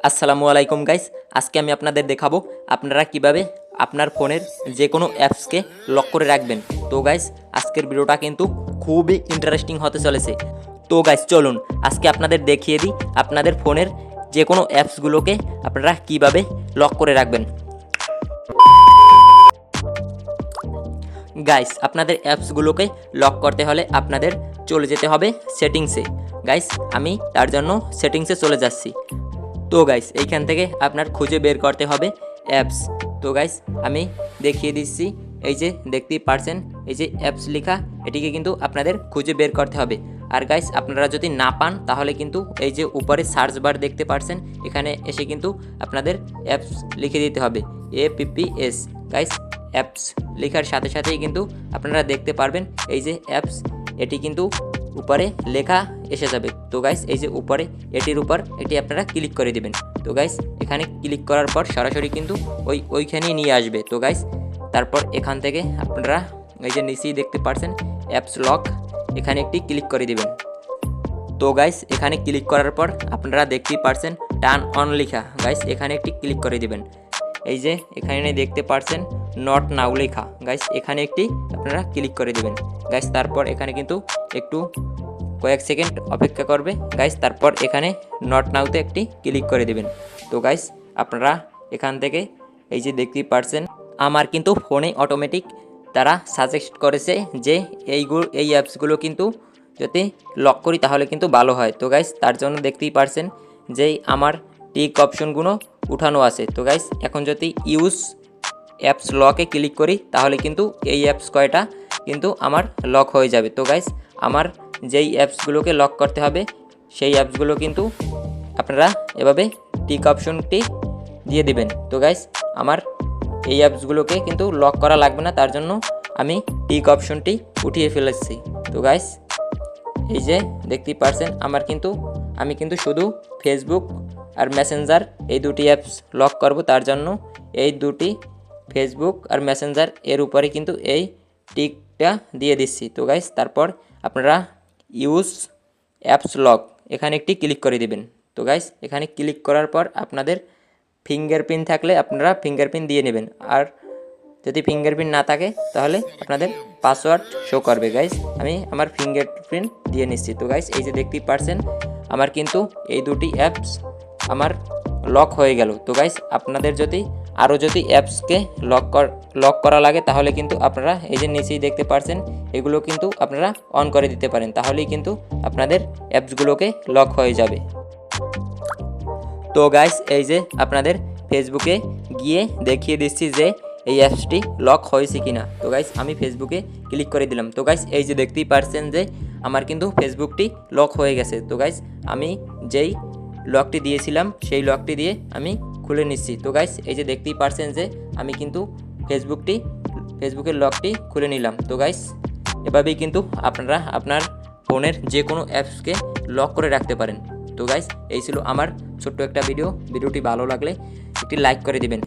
আসসালামু আলাইকুম গাইস, আজকে আমি আপনাদের দেখাবো আপনারা কিভাবে আপনার ফোনের যে কোনো অ্যাপসকে লক করে রাখবেন। তো গাইস, আজকের ভিডিওটা কিন্তু খুবই ইন্টারেস্টিং হতে চলেছে। তো গাইস চলুন আজকে আপনাদের দেখিয়ে দিই আপনাদের ফোনের যে কোনো অ্যাপসগুলোকে আপনারা কিভাবে লক করে রাখবেন। গাইস, আপনাদের অ্যাপসগুলোকে লক করতে হলে আপনাদের চলে যেতে হবে সেটিংসে। গাইস, আমি তার জন্য সেটিংসে চলে যাচ্ছি। তো গাইস, এইখান থেকে আপনার খুঁজে বের করতে হবে অ্যাপস। তো গাইস, আমি দেখিয়ে দিচ্ছি, এই যে দেখতেই পারছেন এই যে অ্যাপস লেখা, এটিকে কিন্তু আপনাদের খুঁজে বের করতে হবে। আর গাইস, আপনারা যদি না পান তাহলে কিন্তু এই যে উপরে সার্চ বার দেখতে পারছেন, এখানে এসে কিন্তু আপনাদের অ্যাপস লিখে দিতে হবে APPS। গাইস, অ্যাপস লেখার সাথে সাথেই কিন্তু আপনারা দেখতে পারবেন এই যে অ্যাপস, এটি কিন্তু উপরে লেখা এসে যাবে। তো গাইস, এই যে উপরে এটির উপর এটি আপনারা ক্লিক করে দিবেন। তো গাইস, এখানে ক্লিক করার পর সরাসরি কিন্তু ওইখানেই নিয়ে আসবে। তো গাইস, তারপর এখান থেকে আপনারা এই যে নিচেই দেখতে পাচ্ছেন অ্যাপস লক, এখানে একটি ক্লিক করে দিবেন। তো গাইস, এখানে ক্লিক করার পর আপনারা দেখতেই পাচ্ছেন টার্ন অন লেখা। গাইস, এখানে একটি ক্লিক করে দিবেন। এই যে এখানে দেখতে পাচ্ছেন নট নাও লেখা। গাইস, এখানে একটি আপনারা ক্লিক করে দিবেন। গাইস, তারপর এখানে কিন্তু একটু কয়েক সেকেন্ড অপেক্ষা করবে। গাইস, তারপর এখানে নট নাওতে একটি ক্লিক করে দিবেন। তো গাইস, আপনারা এখান থেকে এই যে দেখতেই পাচ্ছেন আমার কিন্তু ফোনে অটোমেটিক তারা সাজেস্ট করেছে যে এই অ্যাপসগুলো কিন্তু যদি লক করি তাহলে কিন্তু ভালো হয়। তো গাইস, তার জন্য দেখতেই পারছেন যে আমার টিক অপশনগুলো উঠানো আছে। তো গাইস, এখন যদি ইউজ অ্যাপস লকে ক্লিক করি তাহলে কিন্তু এই অ্যাপস কয়টা কিন্তু আমার লক হয়ে যাবে। তো গাইস, আমার যেই অ্যাপসগুলোকে লক করতে হবে সেই অ্যাপসগুলো কিন্তু আপনারা এভাবে টিক অপশনটি দিয়ে দিবেন। তো গাইস, আমার এই অ্যাপসগুলোকে কিন্তু লক করা লাগবে না, তার জন্য আমি টিক অপশনটি উঠিয়ে ফেলেছি। তো গাইস, এই যে দেখতেই পারছেন আমি কিন্তু শুধু ফেসবুক আর মেসেঞ্জার এই দুটি অ্যাপস লক করব, তার জন্য এই দুটি ফেসবুক আর মেসেঞ্জার এর উপরে কিন্তু এই টিকটা দিয়ে দিচ্ছি। তো গাইস, তারপর আপনারা ইউজ অ্যাপস লক এখানে একটি ক্লিক করে দিবেন। তো গাইস, এখানে ক্লিক করার পর আপনাদের ফিঙ্গারপ্রিন্ট থাকলে আপনারা ফিঙ্গারপ্রিন্ট দিয়ে নেবেন, আর যদি ফিঙ্গারপ্রিন্ট না থাকে তাহলে আপনাদের পাসওয়ার্ড শো করবে। গাইস, আমি আমার ফিঙ্গারপ্রিন্ট দিয়ে নিচ্ছি। তো গাইস, এই যে দেখতেই পারছেন আমার কিন্তু এই দুটি অ্যাপস আমার লক হয়ে গেল। তো গাইস, আপনাদের যদি আরও যদি অ্যাপসকে লক করা লাগে তাহলে কিন্তু আপনারা এই যে নিচেই দেখতে পারছেন এগুলো কিন্তু আপনারা অন করে দিতে পারেন, তাহলেই কিন্তু আপনাদের অ্যাপসগুলোকে লক হয়ে যাবে। তো গাইস, এই যে আপনাদের ফেসবুকে গিয়ে দেখিয়ে দিচ্ছি যে এই অ্যাপসটি লক হয়েছে কিনা। তো গাইস, আমি ফেসবুকে ক্লিক করে দিলাম। তো গাইস, এই যে দেখতেই পারছেন যে আমার কিন্তু ফেসবুকটি লক হয়ে গেছে। তো গাইস, আমি যেই লকটি দিয়েছিলাম সেই লকটি দিয়ে আমি খুলে নিচ্ছি। তো গাইস, এই যে দেখতেই পারছেন যে আমি কিন্তু ফেসবুকের লকটি খুলে নিলাম। তো গাইস, এভাবেই কিন্তু আপনারা আপনার ফোনের যে কোনো অ্যাপসকে লক করে রাখতে পারেন। তো গাইস, এই ছিল আমার ছোট্ট একটা ভিডিওটি ভালো লাগলে একটি লাইক করে দিবেন।